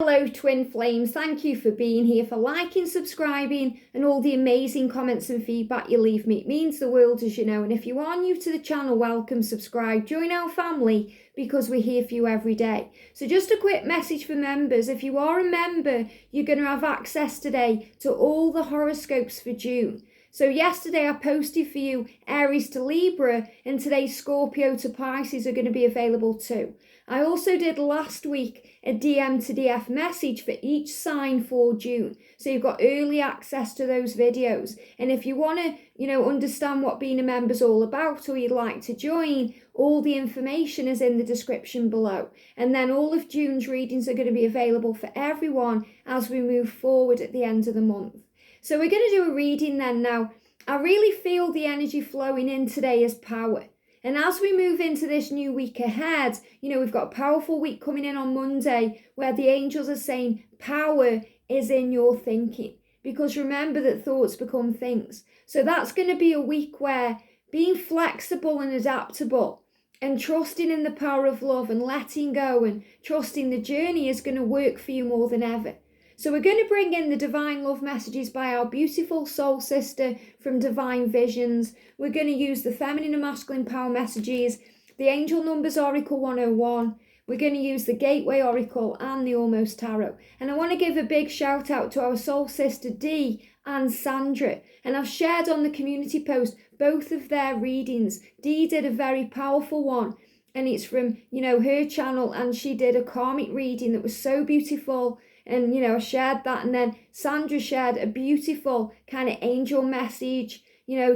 Hello twin flames, thank you for being here, for liking, subscribing and all the amazing comments and feedback you leave me. It means the world, as you know, and if you are new to the channel, welcome, subscribe, join our family because we're here for you every day. So just a quick message for members: if you are a member, you're going to have access today to all the horoscopes for June. So yesterday I posted for you Aries to Libra, and today Scorpio to Pisces are going to be available too. I also did last week a DM to DF message for each sign for June. So you've got early access to those videos. And if you want to, understand what being a member's all about, or you'd like to join, all the information is in the description below. And then all of June's readings are going to be available for everyone as we move forward at the end of the month. So we're going to do a reading then now. I really feel the energy flowing in today as power. And as we move into this new week ahead, we've got a powerful week coming in on Monday where the angels are saying power is in your thinking. Because remember that thoughts become things. So that's going to be a week where being flexible and adaptable and trusting in the power of love and letting go and trusting the journey is going to work for you more than ever. So we're going to bring in the divine love messages by our beautiful soul sister from Divine Visions. We're going to use the feminine and masculine power messages, the Angel Numbers Oracle 101. We're going to use the Gateway Oracle and the Almost Tarot. And I want to give a big shout out to our soul sister Dee and Sandra. And I've shared on the community post both of their readings. Dee did a very powerful one, and it's from, her channel, and she did a karmic reading that was so beautiful. And, I shared that. And then Sandra shared a beautiful kind of angel message,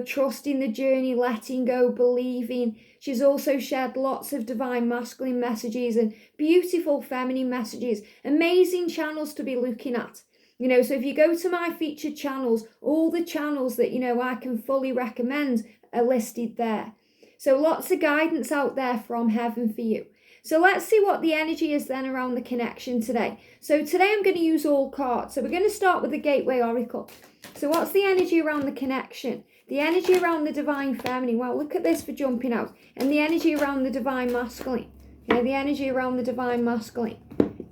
trusting the journey, letting go, believing. She's also shared lots of divine masculine messages and beautiful feminine messages. Amazing channels to be looking at. So if you go to my featured channels, all the channels that, I can fully recommend are listed there. So lots of guidance out there from heaven for you. So let's see what the energy is then around the connection today. So today I'm going to use all cards. So we're going to start with the Gateway Oracle. So what's the energy around the connection? The energy around the Divine Feminine. Wow, look at this for jumping out. And the energy around the Divine Masculine. Okay, the energy around the Divine Masculine.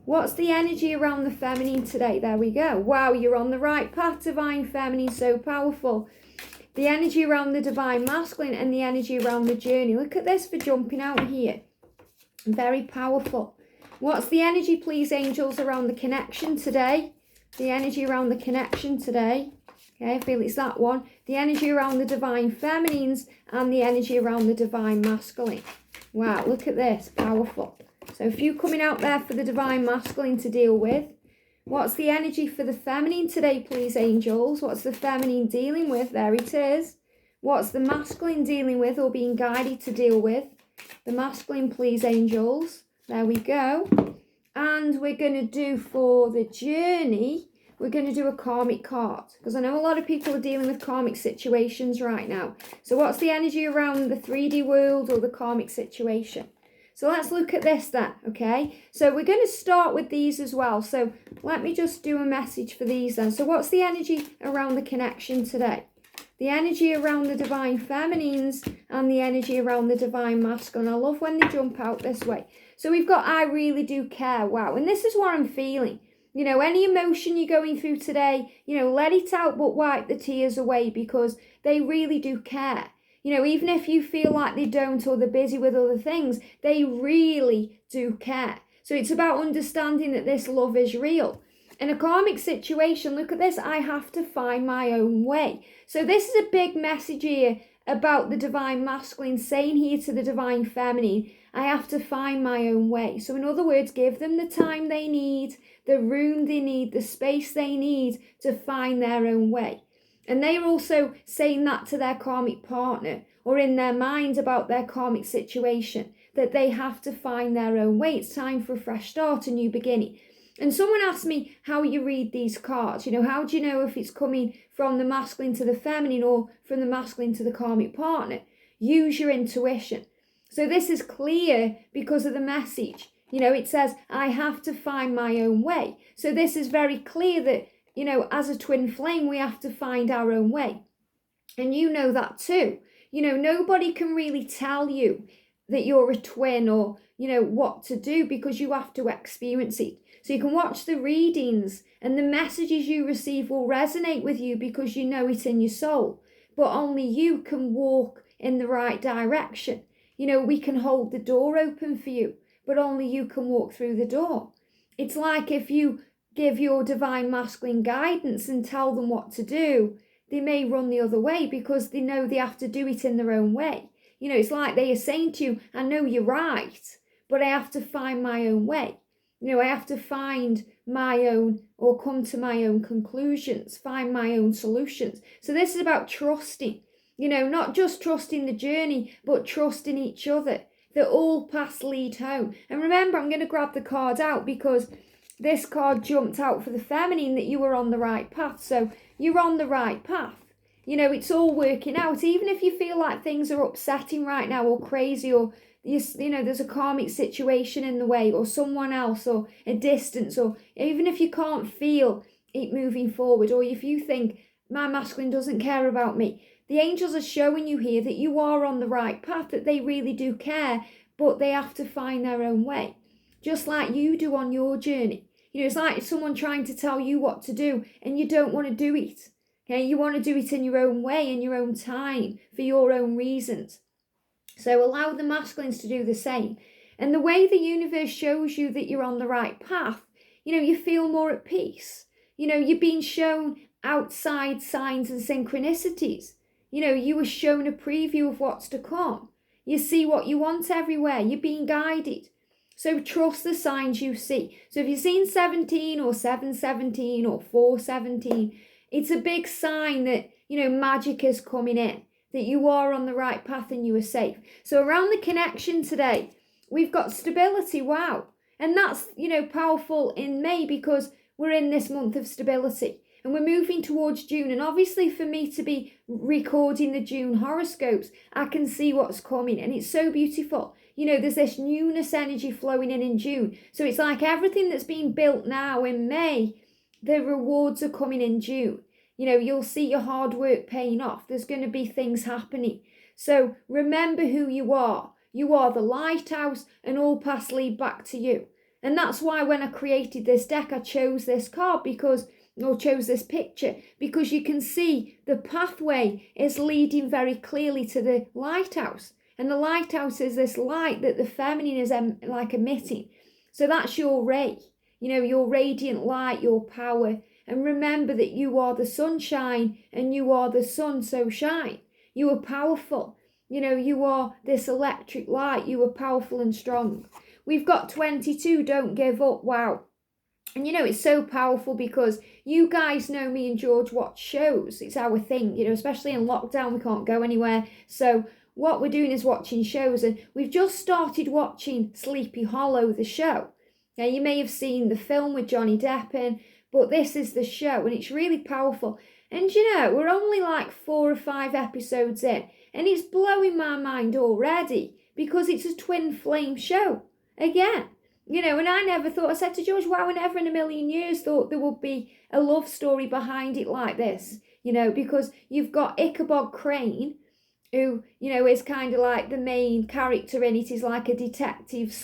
What's the energy around the Feminine today? There we go. Wow, you're on the right path, Divine Feminine. So powerful. The energy around the Divine Masculine and the energy around the journey. Look at this for jumping out here. Very powerful. What's the energy, please, angels, around the connection today? The energy around the connection today. Okay, I feel it's that one. The energy around the Divine Feminines and the energy around the Divine Masculine. Wow, look at this. Powerful. So a few coming out there for the Divine Masculine to deal with. What's the energy for the Feminine today, please, angels? What's the Feminine dealing with? There it is. What's the Masculine dealing with or being guided to deal with? The masculine, please, angels. There we go. And we're going to do for the journey, we're going to do a karmic card. Because I know a lot of people are dealing with karmic situations right now. So what's the energy around the 3D world or the karmic situation? So let's look at this then, okay? So we're going to start with these as well. So let me just do a message for these then. So what's the energy around the connection today? The energy around the Divine Feminines and the energy around the Divine Masculine. I love when they jump out this way. So we've got I really do care. Wow. And this is what I'm feeling. Any emotion you're going through today, let it out but wipe the tears away because they really do care. Even if you feel like they don't or they're busy with other things, they really do care. So it's about understanding that this love is real. In a karmic situation, look at this, I have to find my own way. So this is a big message here about the Divine Masculine saying here to the Divine Feminine, I have to find my own way. So in other words, give them the time they need, the room they need, the space they need to find their own way. And they're also saying that to their karmic partner or in their mind about their karmic situation, that they have to find their own way. It's time for a fresh start, a new beginning. And someone asked me how you read these cards. How do you know if it's coming from the masculine to the feminine or from the masculine to the karmic partner? Use your intuition. So this is clear because of the message. It says, I have to find my own way. So this is very clear that, as a twin flame, we have to find our own way. And you know that too. Nobody can really tell you that you're a twin or, what to do because you have to experience it. So you can watch the readings, and the messages you receive will resonate with you because you know it in your soul. But only you can walk in the right direction. We can hold the door open for you, but only you can walk through the door. It's like if you give your divine masculine guidance and tell them what to do, they may run the other way because they know they have to do it in their own way. It's like they are saying to you, I know you're right, but I have to find my own way. I have to find my own, or come to my own conclusions, find my own solutions. So this is about trusting, not just trusting the journey, but trusting each other, that all paths lead home. And remember, I'm going to grab the card out because this card jumped out for the feminine, that you were on the right path. So you're on the right path. It's all working out. Even if you feel like things are upsetting right now, or crazy, or there's a karmic situation in the way, or someone else, or a distance, or even if you can't feel it moving forward, or if you think my masculine doesn't care about me, the angels are showing you here that you are on the right path, that they really do care, but they have to find their own way, just like you do on your journey. It's like someone trying to tell you what to do and you don't want to do it. Okay, you want to do it in your own way, in your own time, for your own reasons. So allow the masculines to do the same. And the way the universe shows you that you're on the right path, you feel more at peace. You're being shown outside signs and synchronicities. You were shown a preview of what's to come. You see what you want everywhere. You're being guided. So trust the signs you see. So if you've seen 17 or 717 or 417, it's a big sign that, magic is coming in, that you are on the right path and you are safe. So around the connection today, we've got stability. Wow. And that's, powerful in May because we're in this month of stability and we're moving towards June. And obviously for me to be recording the June horoscopes, I can see what's coming and it's so beautiful. There's this newness energy flowing in June. So it's like everything that's being built now in May, the rewards are coming in June. You'll see your hard work paying off. There's going to be things happening. So remember who you are. You are the lighthouse and all paths lead back to you. And that's why when I created this deck, I chose this card chose this picture, because you can see the pathway is leading very clearly to the lighthouse. And the lighthouse is this light that the feminine is like emitting. So that's your ray, your radiant light, your power. And remember that you are the sunshine and you are the sun, so shine. You are powerful. You are this electric light. You are powerful and strong. We've got 22, don't give up. Wow. And it's so powerful because you guys know me and George watch shows. It's our thing, especially in lockdown, we can't go anywhere. So what we're doing is watching shows, and we've just started watching Sleepy Hollow, the show. Now, you may have seen the film with Johnny Depp in, but this is the show, and it's really powerful. And we're only like 4 or 5 episodes in, and it's blowing my mind already because it's a twin flame show again. And I never thought, I said to George, wow, I never in a million years thought there would be a love story behind it like this, because you've got Ichabod Crane, who, is kind of like the main character in it. Is like a detective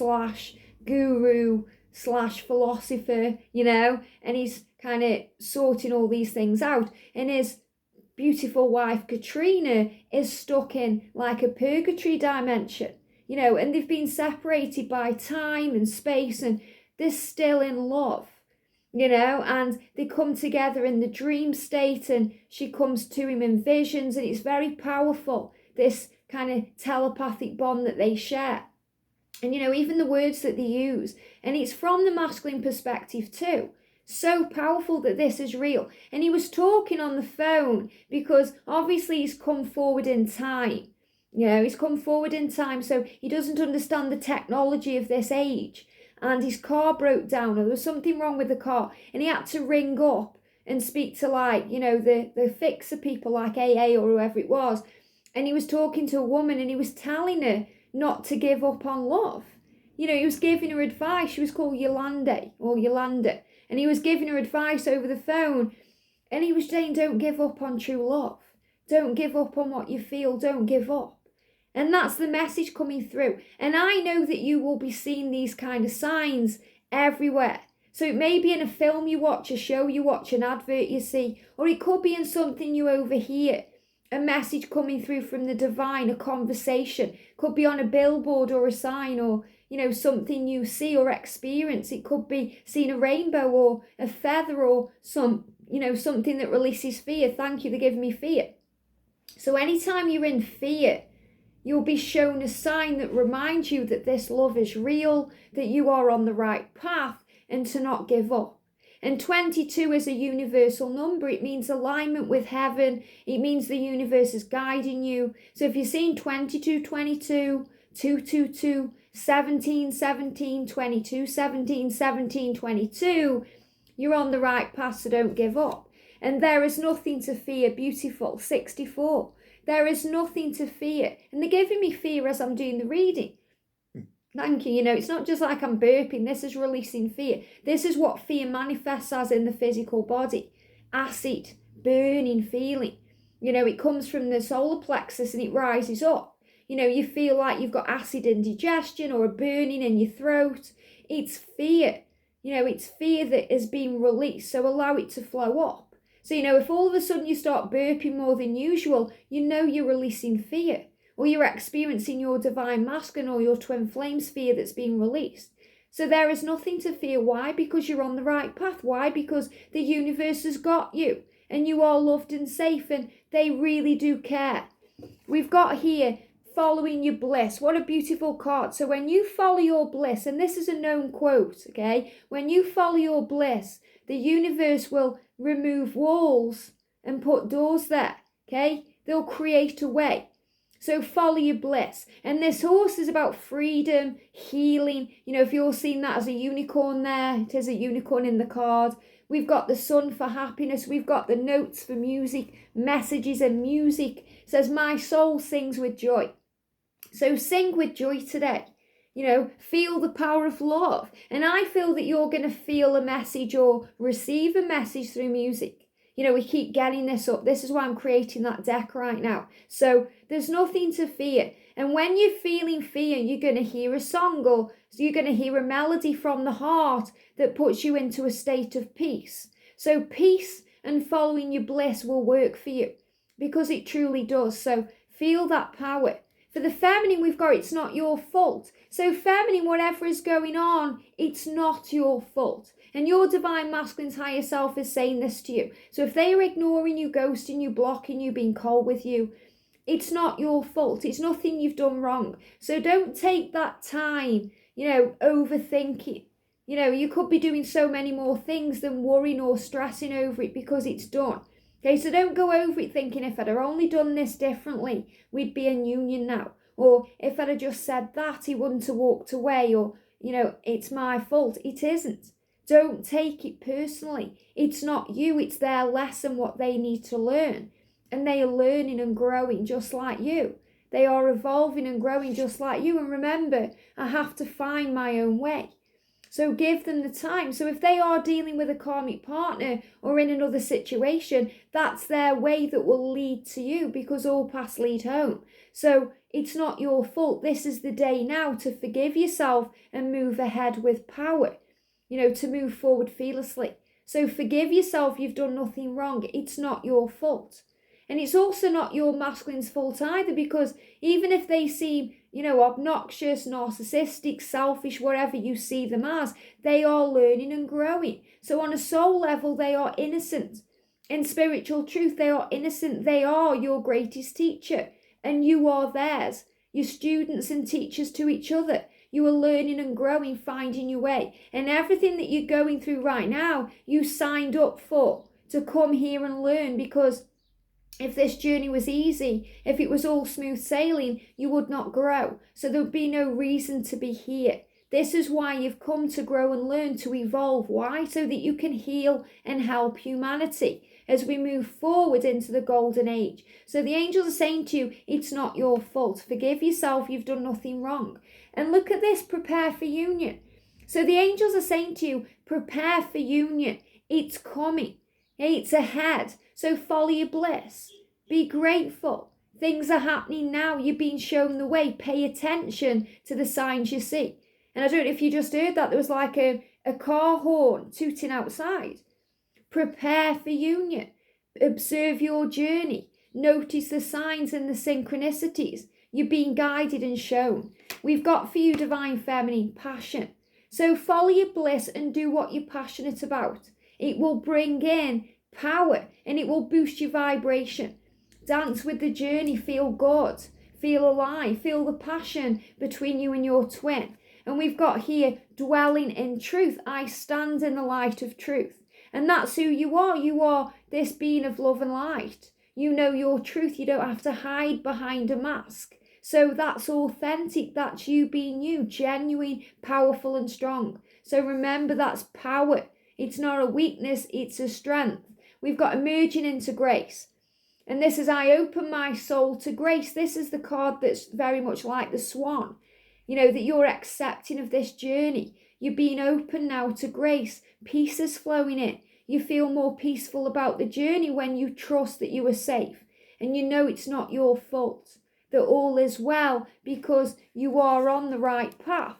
/ guru / philosopher, and he's kind of sorting all these things out. And his beautiful wife, Katrina, is stuck in like a purgatory dimension, and they've been separated by time and space, and they're still in love. And they come together in the dream state, and she comes to him in visions, and it's very powerful, this kind of telepathic bond that they share. And, even the words that they use, and it's from the masculine perspective too. So powerful that this is real. And he was talking on the phone because obviously he's come forward in time. He's come forward in time, so he doesn't understand the technology of this age. And his car broke down, or there was something wrong with the car, and he had to ring up and speak to the fixer people like AA or whoever it was. And he was talking to a woman, and he was telling her not to give up on love. He was giving her advice. She was called Yolanda, and he was giving her advice over the phone, and he was saying, don't give up on true love. Don't give up on what you feel. Don't give up. And that's the message coming through. And I know that you will be seeing these kind of signs everywhere. So it may be in a film you watch, a show you watch, an advert you see, or it could be in something you overhear, a message coming through from the divine, a conversation. Could be on a billboard or a sign, or something you see or experience. It could be seeing a rainbow or a feather or something that releases fear. Thank you, they're giving me fear. So anytime you're in fear, you'll be shown a sign that reminds you that this love is real, that you are on the right path, and to not give up. And 22 is a universal number. It means alignment with heaven. It means the universe is guiding you. So if you're seeing 22, 22, 222, 17, 17, 22, 17, 17, 22, you're on the right path, so don't give up. And there is nothing to fear. Beautiful. 64. There is nothing to fear. And they're giving me fear as I'm doing the reading. Thank you. It's not just like I'm burping. This is releasing fear. This is what fear manifests as in the physical body. Acid, burning feeling. It comes from the solar plexus and it rises up. You feel like you've got acid indigestion or a burning in your throat. It's fear. It's fear that is being released. So allow it to flow up. So, if all of a sudden you start burping more than usual, you're releasing fear. Or you're experiencing your divine masculine or your twin flame fear that's being released. So there is nothing to fear. Why? Because you're on the right path. Why? Because the universe has got you and you are loved and safe and they really do care. We've got here, following your bliss. What a beautiful card. So when you follow your bliss, and this is a known quote, okay? When you follow your bliss, the universe will remove walls and put doors there, okay? They'll create a way. So follow your bliss. And this horse is about freedom, healing. If you're seeing that as a unicorn there, it is a unicorn in the card. We've got the sun for happiness. We've got the notes for music, messages and music. It says, my soul sings with joy. So sing with joy today. Feel the power of love. And I feel that you're going to feel a message or receive a message through music. We keep getting this up. This is why I'm creating that deck right now. So there's nothing to fear. And when you're feeling fear, you're going to hear a song or you're going to hear a melody from the heart that puts you into a state of peace. So peace and following your bliss will work for you because it truly does. So feel that power. For the feminine, we've got it's not your fault. So feminine, whatever is going on, it's not your fault. And your divine masculine's higher self is saying this to you. So if they are ignoring you, ghosting you, blocking you, being cold with you, it's not your fault. It's nothing you've done wrong. So don't take that time, overthinking. You could be doing so many more things than worrying or stressing over it because it's done. Okay, so don't go over it thinking if I'd have only done this differently, we'd be in union now. Or if I'd have just said that, he wouldn't have walked away. Or, it's my fault. It isn't. Don't take it personally. It's not you. It's their lesson, what they need to learn. And they are learning and growing just like you. They are evolving and growing just like you. And remember, I have to find my own way. So give them the time. So if they are dealing with a karmic partner or in another situation, that's their way that will lead to you because all paths lead home. So it's not your fault. This is the day now to forgive yourself and move ahead with power, to move forward fearlessly. So forgive yourself. You've done nothing wrong. It's not your fault. And it's also not your masculine's fault either because even if they seem obnoxious, narcissistic, selfish, whatever you see them as, they are learning and growing. So on a soul level, they are innocent. In spiritual truth, they are innocent. They are your greatest teacher and you are theirs. You're students and teachers to each other. You are learning and growing, finding your way. And everything that you're going through right now, you signed up for to come here and learn because if this journey was easy, if it was all smooth sailing, you would not grow. So there would be no reason to be here. This is why you've come to grow and learn, to evolve. Why? So that you can heal and help humanity as we move forward into the golden age. So the angels are saying to you, it's not your fault. Forgive yourself. You've done nothing wrong. And look at this, prepare for union. So the angels are saying to you, prepare for union. It's coming. It's ahead. So follow your bliss. Be grateful. Things are happening now. You're being shown the way. Pay attention to the signs you see. And I don't know if you just heard that. There was like a a car horn tooting outside. Prepare for union. Observe your journey. Notice the signs and the synchronicities. You're being guided and shown. We've got for you, Divine Feminine, passion. So follow your bliss and do what you're passionate about. It will bring in power and it will boost your vibration. Dance with the journey. Feel good. Feel alive. Feel the passion between you and your twin. And we've got here, dwelling in truth. I stand in the light of truth. And that's who you are. You are this being of love and light. You know your truth. You don't have to hide behind a mask. So that's authentic. That's you being you. Genuine, powerful and strong. So remember, that's power. It's not a weakness. It's a strength. We've got emerging into grace. And this is, I open my soul to grace. This is the card that's very much like the swan. You know, that you're accepting of this journey. You're being open now to grace. Peace is flowing in. You feel more peaceful about the journey when you trust that you are safe. And you know it's not your fault. That all is well because you are on the right path.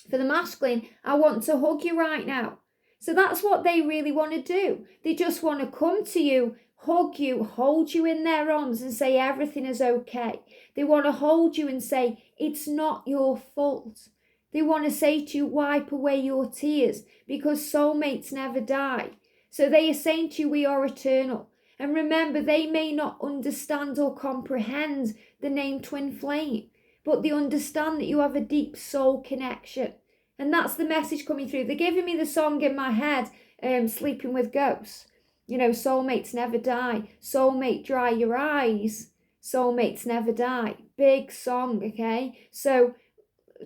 For the masculine, I want to hug you right now. So that's what they really want to do. They just want to come to you, hug you, hold you in their arms and say everything is okay. They want to hold you and say it's not your fault. They want to say to you, wipe away your tears because soulmates never die. So they are saying to you, we are eternal. And remember, they may not understand or comprehend the name twin flame, but they understand that you have a deep soul connection. And that's the message coming through. They're giving me the song in my head, Sleeping with Ghosts. You know, soulmates never die. Soulmate, dry your eyes. Soulmates never die. Big song, okay? So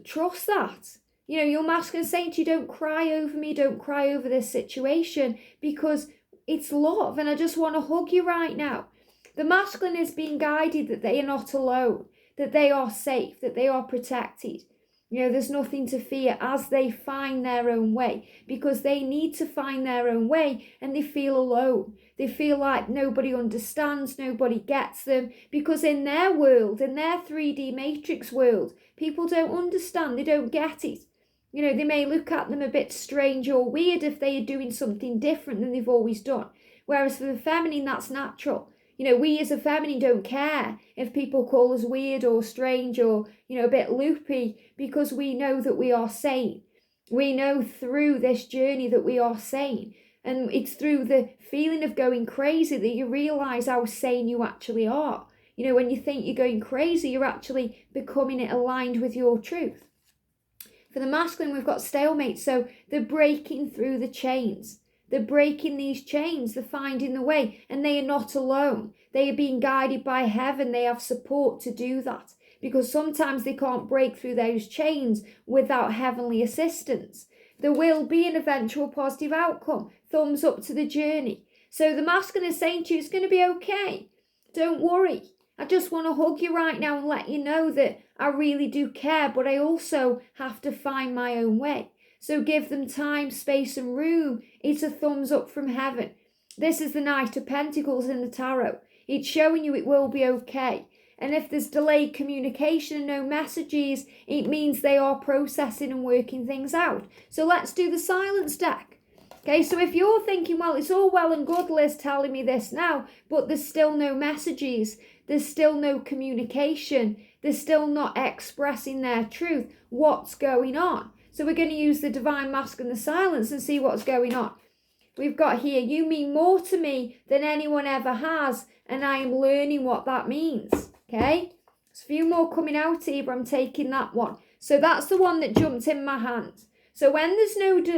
trust that. You know, your masculine saying to you, don't cry over me, don't cry over this situation, because it's love and I just want to hug you right now. The masculine is being guided that they are not alone, that they are safe, that they are protected. You know, there's nothing to fear as they find their own way, because they need to find their own way and they feel alone. They feel like nobody understands, nobody gets them, because in their world, in their 3D matrix world, people don't understand, they don't get it. You know, they may look at them a bit strange or weird if they are doing something different than they've always done. Whereas for the feminine, that's natural. You know, we as a feminine don't care if people call us weird or strange or, you know, a bit loopy, because we know that we are sane. We know through this journey that we are sane. And it's through the feeling of going crazy that you realise how sane you actually are. You know, when you think you're going crazy, you're actually becoming it aligned with your truth. For the masculine, we've got stalemate. So they're breaking through the chains. They're breaking these chains. They're finding the way. And they are not alone. They are being guided by heaven. They have support to do that. Because sometimes they can't break through those chains without heavenly assistance. There will be an eventual positive outcome. Thumbs up to the journey. So the masculine is saying to you, it's going to be okay. Don't worry. I just want to hug you right now and let you know that I really do care, but I also have to find my own way. So give them time, space and room. It's a thumbs up from heaven. This is the Knight of Pentacles in the tarot. It's showing you it will be okay. And if there's delayed communication and no messages, it means they are processing and working things out. So let's do the silence deck. Okay, so if you're thinking, well, it's all well and good, Liz telling me this now, but there's still no messages, there's still no communication, they're still not expressing their truth, what's going on? So we're going to use the Divine Masculine, the silence, and see what's going on. We've got here, you mean more to me than anyone ever has, and I am learning what that means. Okay, there's a few more coming out here, but I'm taking that one. So that's the one that jumped in my hand. So when there's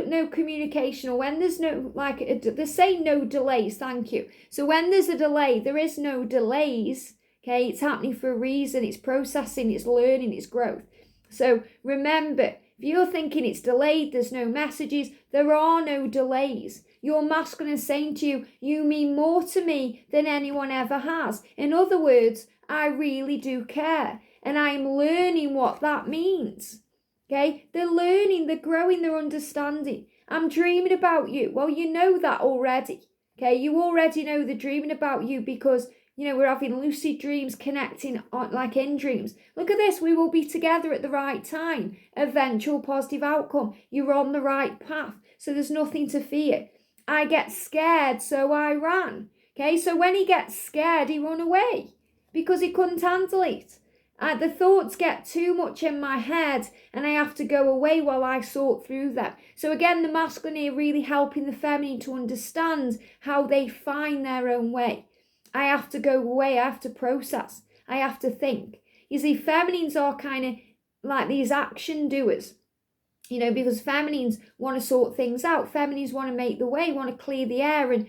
no communication, or when there's no, they say no delays, thank you. So when there's a delay, there is no delays, okay? It's happening for a reason, it's processing, it's learning, it's growth. So remember, if you're thinking it's delayed, there's no messages, there are no delays. Your masculine is saying to you, you mean more to me than anyone ever has. In other words, I really do care, and I'm learning what that means. Okay, they're learning, they're growing, they're understanding. I'm dreaming about you. Well, you know that already. Okay, you already know they're dreaming about you because we're having lucid dreams, connecting like in dreams. Look at this. We will be together at the right time. Eventual positive outcome. You're on the right path. So there's nothing to fear. I get scared, so I ran. Okay, so when he gets scared, he run away because he couldn't handle it. The thoughts get too much in my head and I have to go away while I sort through them. So again, the masculine here really helping the feminine to understand how they find their own way. I have to go away, I have to process, I have to think. You see, feminines are kind of like these action doers, because feminines want to sort things out. Feminines want to make the way, want to clear the air and,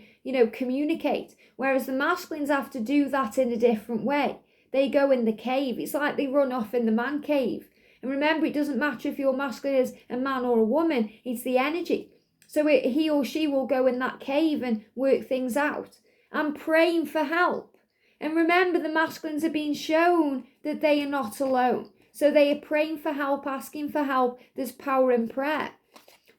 communicate. Whereas the masculines have to do that in a different way. They go in the cave. It's like they run off in the man cave. And remember, it doesn't matter if your masculine is a man or a woman, it's the energy. So he or she will go in that cave and work things out. I'm praying for help. And remember, the masculines are being shown that they are not alone. So they are praying for help, asking for help. There's power in prayer.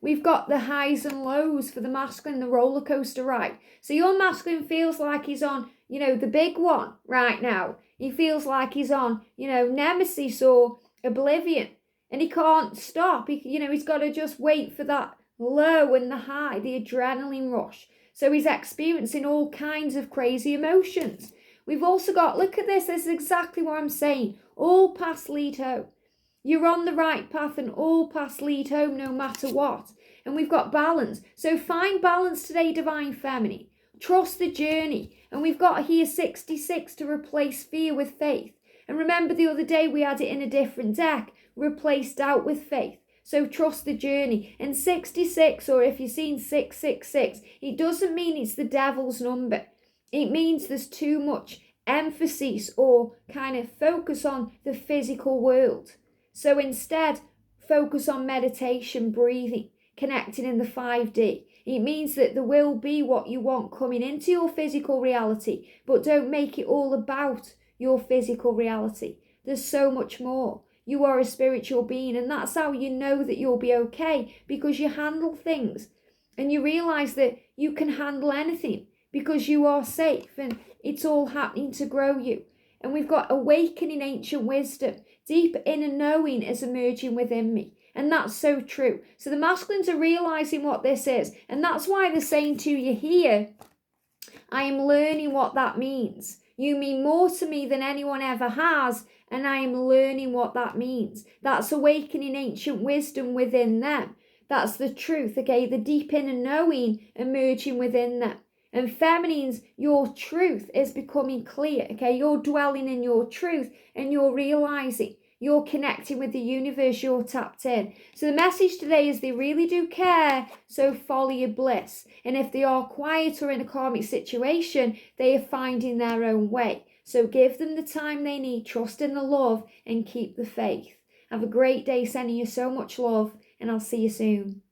We've got the highs and lows for the masculine, the roller coaster ride. So your masculine feels like he's on, the big one right now. He feels like he's on, Nemesis or Oblivion. And he can't stop. He's got to just wait for that low and the high, the adrenaline rush. So he's experiencing all kinds of crazy emotions. We've also got, look at this is exactly what I'm saying. All paths lead home. You're on the right path and all paths lead home no matter what. And we've got balance. So find balance today, Divine Feminine. Trust the journey. And we've got here 66 to replace fear with faith. And remember the other day we had it in a different deck. Replace doubt with faith. So trust the journey. And 66, or if you've seen 666, it doesn't mean it's the devil's number. It means there's too much emphasis or kind of focus on the physical world. So instead, focus on meditation, breathing, connecting in the 5D. It means that there will be what you want coming into your physical reality, but don't make it all about your physical reality. There's so much more. You are a spiritual being, and that's how you know that you'll be okay, because you handle things and you realize that you can handle anything because you are safe and it's all happening to grow you. And we've got awakening ancient wisdom. Deep inner knowing is emerging within me. And that's so true. So the masculines are realizing what this is. And that's why they're saying to you here, I am learning what that means. You mean more to me than anyone ever has. And I am learning what that means. That's awakening ancient wisdom within them. That's the truth, okay? The deep inner knowing emerging within them. And feminines, your truth is becoming clear, okay? You're dwelling in your truth and you're realizing. You're connecting with the universe, you're tapped in. So the message today is they really do care, so follow your bliss. And if they are quiet or in a karmic situation, they are finding their own way. So give them the time they need, trust in the love and keep the faith. Have a great day, sending you so much love, and I'll see you soon.